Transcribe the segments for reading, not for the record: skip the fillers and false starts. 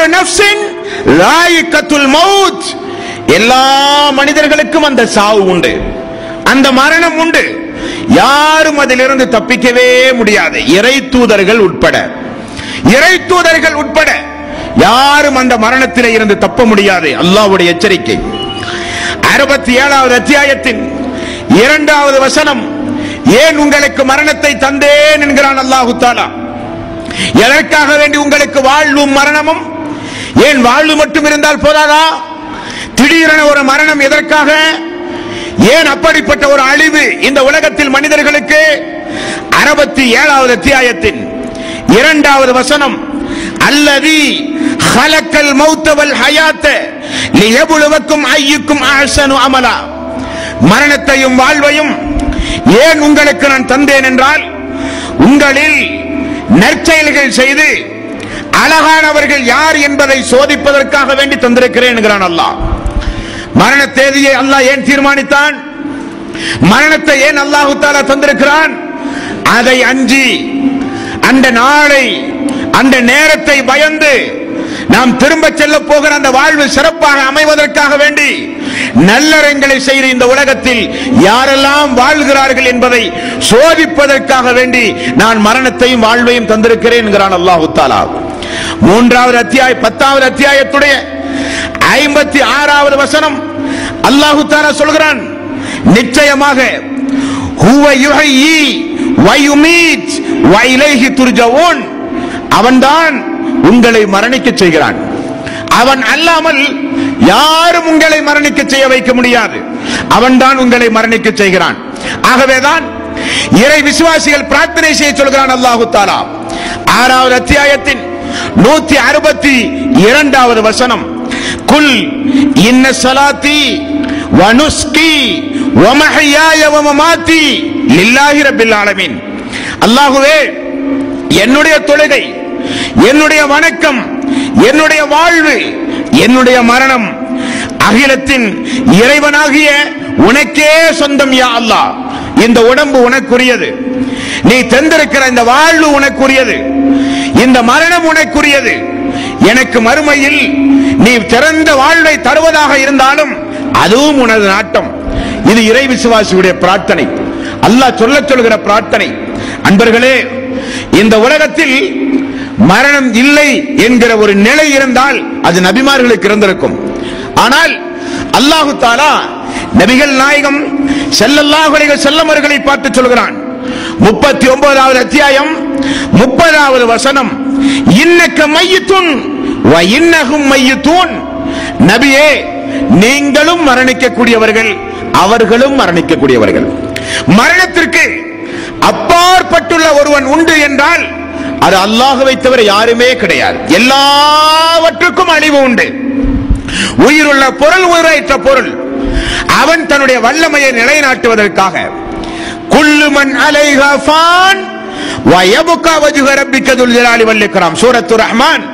குல்லு நஃப்ஸின் லாயிகத்துல் மௌத், எல்லா மனிதர்களுக்கும் அந்த சாவு உண்டு, அந்த மரணம் உண்டு. யாரும் அதிலிருந்து தப்பிக்கவே முடியாது. இறை தூதர்கள் உட்பட, இறை தூதர்கள் உட்பட யாரும் அந்த மரணத்திலே இருந்து தப்ப முடியாது. அல்லாஹ்வுடைய எச்சரிக்கை. 67வது அத்தியாயத்தின் 2வது வசனம், ஏன் உங்களுக்கு மரணத்தை தந்தேன் என்கிறான் அல்லாஹ் தஆலா. எதற்காக வேண்டி உங்களுக்கு வாழ்வும் மரணமும்? ஏன் வாழ்வு மட்டும் இருந்தால் போதாதா? திடீரென ஒரு மரணம் எதற்காக? ஏன் அப்படிப்பட்ட ஒரு அழிவு இந்த உலகத்தில் மனிதர்களுக்கு? 67வது அத்தியாயத்தின் 2வது வசனம், அல்லதி ஹலக்கல் மௌத வல் ஹயாத்த லியப்லுவக்கும் அய்யுக்கும் அஹ்ஸனு அமலா. மரணத்தையும் வாழ்வையும் ஏன் உங்களுக்கு நான் தந்தேன் என்றால், உங்களில் நற்செயல்கள் செய்து அழகானவர்கள் யார் என்பதை சோதிப்பதற்காக வேண்டி தந்திருக்கிறேன் என்கிறான் அல்லாஹ். மரண தேதியை அல்லாஹ் ஏன் தீர்மானித்தான்? மரணத்தை ஏன் அல்லாஹ் தஆலா தந்திருக்கிறான்? அதை அஞ்சி, அந்த நாளை, அந்த நேரத்தை பயந்து நாம் திரும்ப செல்ல போகிற அந்த வாழ்வு சிறப்பாக அமைவதற்காக வேண்டி நல்லறங்களை செய்து இந்த உலகத்தில் யாரெல்லாம் வாழ்கிறார்கள் என்பதை சோதிப்பதற்காக வேண்டி நான் மரணத்தையும் வாழ்வையும் தந்திருக்கிறேன் என்கிறான் அல்லாஹ் தஆலா. 3வது அத்தியாயம் 10வது அத்தியாயத்துடைய 56வது வசனம், அல்லாஹ் தஆலா சொல்கிறான், நிச்சயமாக ஹுவ யுஹ்யி வ யுமீத் வ இலைஹி துர்ஜஊன், அவன்தான் உங்களை மரணிக்க செய்கிறான். அவன் அல்லாமல் யாரும் உங்களை மரணிக்க செய்ய வைக்க முடியாது. அவன்தான் உங்களை மரணிக்க செய்கிறான். ஆகவேதான் இறை விசுவாசிகள் பிரார்த்தனை செய்ய சொல்கிறான் அல்லாஹ் தஆலா. 6வது அத்தியாயத்தின் 162வது வசனம், குல் இன்ன ஸலாத்தி வ நுஸ்கி வ மஹ்யாய வ மமாத்தி லில்லாஹி ரப்பில் ஆலமீன். அல்லாஹ்வே, என்னுடைய தொழுகை, என்னுடைய வணக்கம், என்னுடைய வாழ்வு, என்னுடைய மரணம் அகிலத்தின் இறைவனாகிய உனக்கே சொந்தம் யா அல்லாஹ். இந்த உடம்பு உனக்குரியது, நீ தந்திருக்கிற இந்த வாழ்வு உனக்குரியது, இந்த மரணம் உனக்குரியது. எனக்கு மறுமையில் நீ திறந்த வாழ்வை தருவதாக இருந்தாலும் அதுவும் உனது நாட்டம். இது இறை விசுவாசியுடைய பிரார்த்தனை, அல்லாஹ் சொல்லுகிற பிரார்த்தனை. அன்பர்களே, இந்த உலகத்தில் மரணம் இல்லை என்கிற ஒரு நிலை இருந்தால் அது நபிமார்களுக்கு இருந்திருக்கும். ஆனால் அல்லாஹ் தஆலா நபிகள் நாயகம் ஸல்லல்லாஹு அலைஹி வஸல்லம் அவர்களை பார்த்து சொல்கிறான். 39வது அத்தியாயம் 30வது வசனம், இன்னக மையித்துன் வ இன்னஹும் மையித்தூன். நபியே, நீங்களும் மரணிக்கக்கூடியவர்கள், அவர்களும் மரணிக்கக்கூடியவர்கள். மரணத்திற்கு அப்பாற்பட்டுள்ள ஒருவன் உண்டு என்றால் அது அல்லாஹ்வை தவிர யாருமே கிடையாது. எல்லாவற்றுக்கும் அழிவு உண்டு. உயிருள்ள பொருள், உயிரற்ற பொருள், அவன் தன்னுடைய வல்லமையை நிலைநாட்டுவதற்காக குல்லு மன் அலைஹா ஃபான் வ யப்கா வஜ்ஹு ரப்பிக துல் ஜலாலி வல் இக்ராம், சூரத்துர் ரஹ்மான்.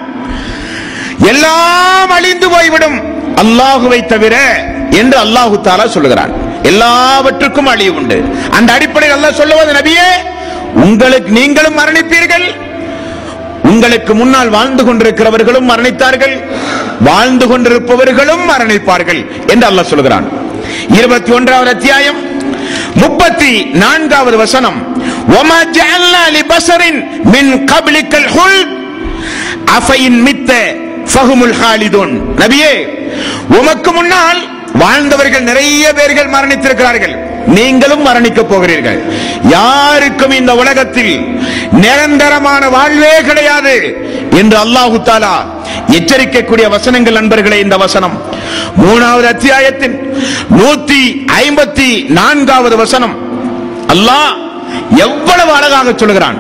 எல்லாம் அழிந்து போய்விடும் அல்லாஹ்வை தவிர என்று அல்லாஹ் தஆலா சொல்கிறான். எல்லாவற்றுக்கும் அழிவு உண்டு. அந்த அடிப்படையில் அல்லாஹ் சொல்லுவது, நபியே, உங்களுக்கு நீங்களும் மரணிப்பீர்கள், உங்களுக்கு முன்னால் வாழ்ந்து கொண்டிருக்கிறவர்களும் மரணித்தார்கள், வாழ்ந்து கொண்டிருப்பவர்களும் மரணிப்பார்கள் என்று அல்லாஹ் சொல்கிறான். 21வது அத்தியாயம் 34வது வசனம், வமா ஜஅல்னா லிபஸரின் மின் கப்லிக்கல் ஹுல்த் அஃபைன் மித்த ஃபஹுமுல் ஹாலிதுன். நபியே, உமக்கு முன்னால் வாழ்ந்தவர்கள் நிறைய பேர்கள் மரணித்திருக்கிறார்கள், நீங்களும் மரணிக்க போகிறீர்கள். யாருக்கும் இந்த உலகத்தில் நிரந்தரமான வாழ்வே கிடையாது என்று அல்லாஹ் தஆலா எச்சரிக்கக்கூடிய வசனங்கள். நண்பர்களே, இந்த வசனம் 3வது அத்தியாயத்தின் 154வது வசனம். அல்லாஹ் எவ்வளவு அழகாக சொல்கிறான்.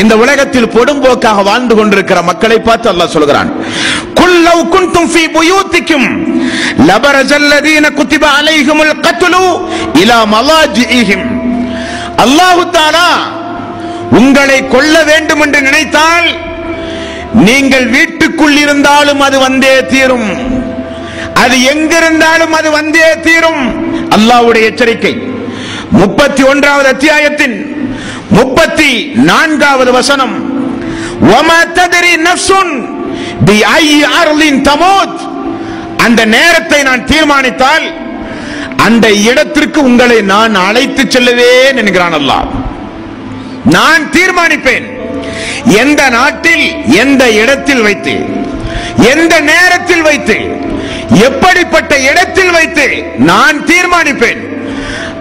இந்த உலகத்தில் பொடும்போக்காக வாழ்ந்து கொண்டிருக்கிற மக்களை பார்த்து அல்லாஹ் சொல்கிறான், குல் லவ் குன்தும் ஃபீ புயூத்திக்கும் லபரஜல்லதீன குத்திப அலைஹிமுல் கத்லு இலா மலாஜிஹிம். அல்லாஹ் தஆலா உங்களை கொல்ல வேண்டும் என்று நினைத்தால் நீங்கள் வீட்டுக்குள் இருந்தாலும் அது வந்தே தீரும், அது எங்கிருந்தாலும் அது வந்தே தீரும். அல்லாஹ்வுடைய எச்சரிக்கை. 31வது அத்தியாயத்தின் 34வது வசனம், வமா தத்ரி நஃப்ஸுன் பி ஐ அர்லின் தமூத், அந்த நேரத்தை நான் தீர்மானித்தால் அந்த இடத்திற்கு உங்களை நான் அழைத்து செல்லுவேன் என்கிறான் அல்லாஹ். நான் தீர்மானிப்பேன் எந்த நாட்டில், எந்த இடத்தில் வைத்து, எந்த நேரத்தில் வைத்து, எப்படிப்பட்ட இடத்தில் வைத்து நான் தீர்மானிப்பேன்.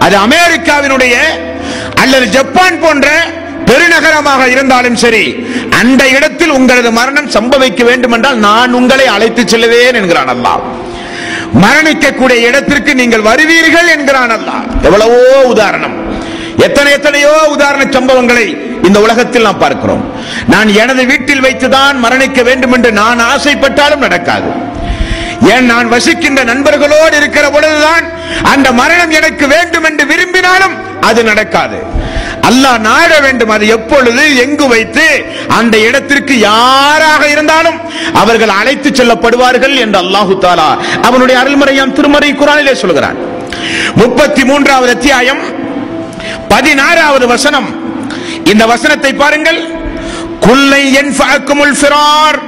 அது அமெரிக்காவினுடைய அல்லது ஜப்பான் போன்ற பெருநகரமாக இருந்தாலும் சரி, அந்த இடத்தில் உங்களது மரணம் சம்பவிக்க வேண்டும் என்றால் நான் உங்களை அழைத்து செல்லுவேன் என்கிறான் அல்லாஹ். மரணிக்கக்கூடிய இடத்திற்கு நீங்கள் வருவீர்கள் என்கிறான் அல்லாஹ். எவ்வளவோ உதாரணம், எத்தனையோ உதாரண சம்பவங்களை இந்த உலகத்தில் நாம் பார்க்கிறோம். நான் எனது வீட்டில் வைத்துதான் மரணிக்க வேண்டும் என்று நான் ஆசைப்பட்டாலும் நடக்காது. ஏன், நான் வசிக்கின்ற நண்பர்களோடு இருக்கிற பொழுதுதான் அந்த மரணம் எனக்கு வேண்டும் என்று விரும்பினாலும் அது நடக்காது. அல்லாஹ் நாட வேண்டும். அது எப்பொழுது, எங்கு வைத்து, அந்த இடத்திற்கு யாராக இருந்தாலும் அவர்கள் அழைத்து செல்லப்படுவார்கள் என்று அல்லாஹு தஆலா அவனுடைய அருள்மறையாம் திருமறை குர்ஆனிலே சொல்கிறான். 33வது அத்தியாயம் 16வது வசனம். இந்த வசனத்தை பாருங்கள். குல்லை யன்ஃபஅக்குமுல் ஃபிரார்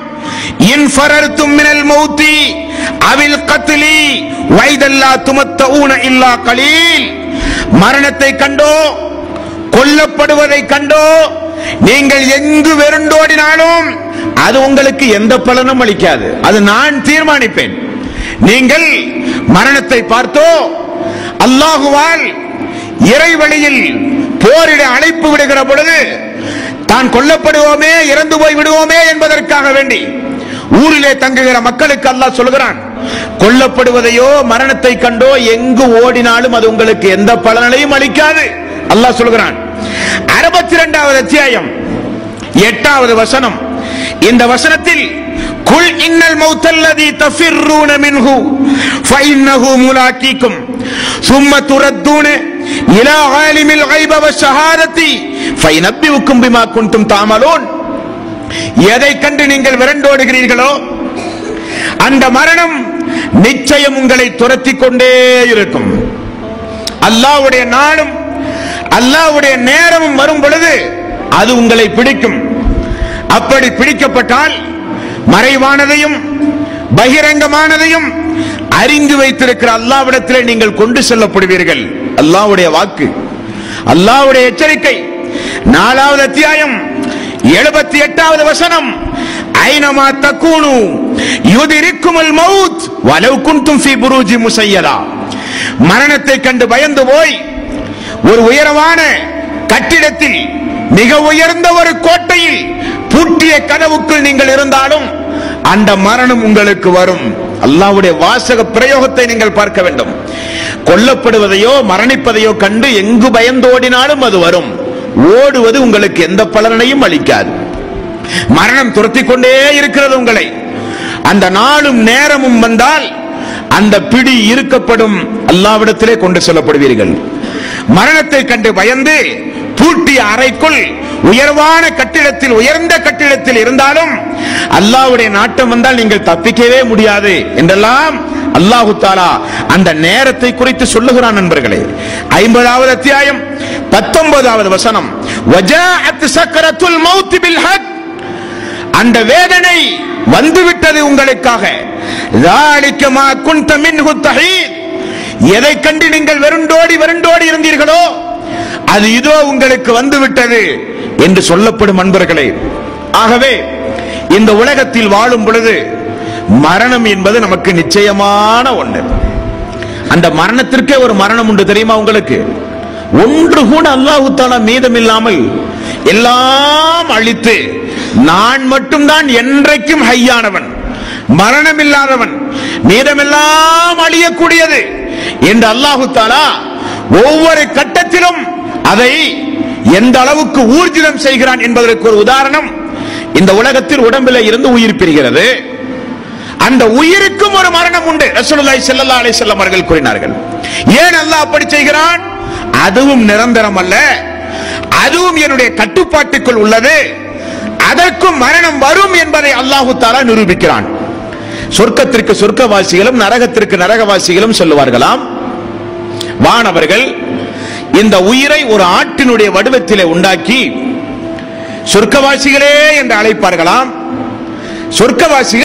இன் ஃபரர்தும் மினல் மௌத்தி அவில் கத்லி வைதல்லா துமத்தஊன இல்லா கலீல். மரணத்தை கண்டோ, கொல்லப்படுவதை கண்டோ நீங்கள் எங்கு வெறுண்டோடினாலும் அது உங்களுக்கு எந்த பலனும் அளிக்காது. அது நான் தீர்மானிப்பேன். நீங்கள் மரணத்தை பார்த்தோ, அல்லாஹுவால் இறைவழியில் போரிட அழைப்பு விடுகிற பொழுது தான் கொல்லப்படுவோமே, இறந்து போய் விடுவோமே என்பதற்காக வேண்டி ஊரிலே தங்குகிற மக்களுக்கு அல்லாஹ் சொல்கிறான், கொல்லப்படுவதையோ மரணத்தை கண்டோ எங்கு ஓடினாலும் அது உங்களுக்கு எந்த பலனையும் அளிக்காது. அல்லாஹ் சொல்கிறான். 62வது அத்தியாயம் 8வது வசனம். இந்த வசனத்தில் குல் இன்னல் மௌத்தல்லதி தஃபிர்ரூன மின்ஹு ஃபஇன்னஹு முலாகீக்கும் ثم تردون الى عالم الغيب والشهاده فينبئكم بما كنتم تعملون. எதை கண்டு நீங்கள் விரண்டோடுகிறீர்களோ அந்த மரணம் நிச்சயம் உங்களை துரத்திக் கொண்டே இருக்கும். அல்லாஹ்வுடைய நாளும் அல்லாஹ்வுடைய நேரமும் வரும் பொழுது அது உங்களை பிடிக்கும். அப்படி பிடிக்கப்பட்டால் மறைவானதையும் பகிரங்கமானதையும் அறிந்து வைத்திருக்கிற அல்லாஹ்விடத்திலே நீங்கள் கொண்டு செல்லப்படுவீர்கள். அல்லாஹ்வுடைய வாக்கு, அல்லாஹ்வுடைய எச்சரிக்கை. 4வது அத்தியாயம் 78வது வசனம். ஐனமா தகூனு யுதிரிக்குமுல் மௌத் வலவ் குன்தும் ஃபீ புரூஜி முஸய்யதா. மரணத்தை கண்டு பயந்து போய் ஒரு உயரமான கட்டிடத்தில், மிக உயர்ந்த ஒரு கோட்டையில் பூட்டிய கனவுக்குள் நீங்கள் இருந்தாலும் அந்த மரணம் உங்களுக்கு வரும். அல்லாஹ்வுடைய வாசக பிரயோகத்தை நீங்கள் பார்க்க வேண்டும். கொல்லப்படுவதையோ மரணிப்பதையோ கண்டு எங்கு பயந்தோடினாலும் அது வரும். ஓடுவது உங்களுக்கு எந்த பலனையும் அளிக்காது. மரணம் துரத்திக் கொண்டே இருக்கிறது உங்களை. அந்த நாளும் நேரமும் வந்தால் அந்த பிடி இருக்கப்படும், அல்லாஹ்விடத்திலே கொண்டு செல்லப்படுவீர்கள். மரணத்தை கண்டு பயந்து பூட்டிய அறைக்குள் உயர்வான கட்டிடத்தில், உயர்ந்த கட்டிடத்தில் இருந்தாலும் அல்லாஹ்வுடைய நாட்டம் வந்தால் நீங்கள் தப்பிக்கவே முடியாது என்றெல்லாம் அல்லாஹு தஆலா அந்த நேரத்தை குறித்து சொல்லுகிறான். நண்பர்களே, 50வது அத்தியாயம் 19வது வசனம். வஜாஅத் சக்கரத்துல் மௌத் பில் ஹக். அந்த வேதனை வந்துவிட்டது உங்களுக்காக. ذلك ما كنت منه تحيد. எதை கண்டு நீங்கள் வெறுண்டோடி இருந்தீர்களோ அது இதோ உங்களுக்கு வந்துவிட்டது என்று சொல்லப்படும். நண்பர்களே, ஆகவே இந்த உலகத்தில் வாழும் பொழுது மரணம் என்பது நமக்கு நிச்சயமான ஒன்று. அந்த மரணத்திற்கே ஒரு மரணம் உண்டு, தெரியுமா உங்களுக்கு? ஒன்று கூட அல்லாஹ் தஆலா மீதம் இல்லாமல் எல்லாம் அழித்து நான் மட்டும்தான் என்றைக்கும் ஹையானவன், மரணம் இல்லாதவன், மீதமெல்லாம் அழியக்கூடியது என்று அல்லாஹ் தஆலா ஒவ்வொரு கட்டத்திலும் அதை எந்த அளவுக்கு ஊர்ஜிதம் செய்கிறான் என்பதற்கு ஒரு உதாரணம், இந்த உலகத்தில் உடம்பில் இருந்து உயிர் பிரிகிறது. அந்த உயிருக்கும் ஒரு மரணம் உண்டு. ரசூலுல்லாஹி ஸல்லல்லாஹு அலைஹி வஸல்லம் அவர்கள் கூறினார்கள். ஏன் அல்லாஹ் அப்படி செய்கிறான்? அதுவும் நிரந்தரம் அல்ல, அதுவும் என்னுடைய கட்டுப்பாட்டுக்குள் உள்ளது, அதற்கும் மரணம் வரும் என்பதை அல்லாஹ் தஆலா நிரூபிக்கிறான். சொர்க்கத்திற்கு சொர்க்கவாசிகளும் நரகத்திற்கு நரகவாசிகளும் சொல்லுவார்களாம், வானவர்கள் இந்த உயிரை ஒரு ஆட்டினுடைய வடிவத்திலே உண்டாக்கி சொர்க்கவாசிகளே என்று அழைப்பார்களாம், சொர்க்கவாசிகள்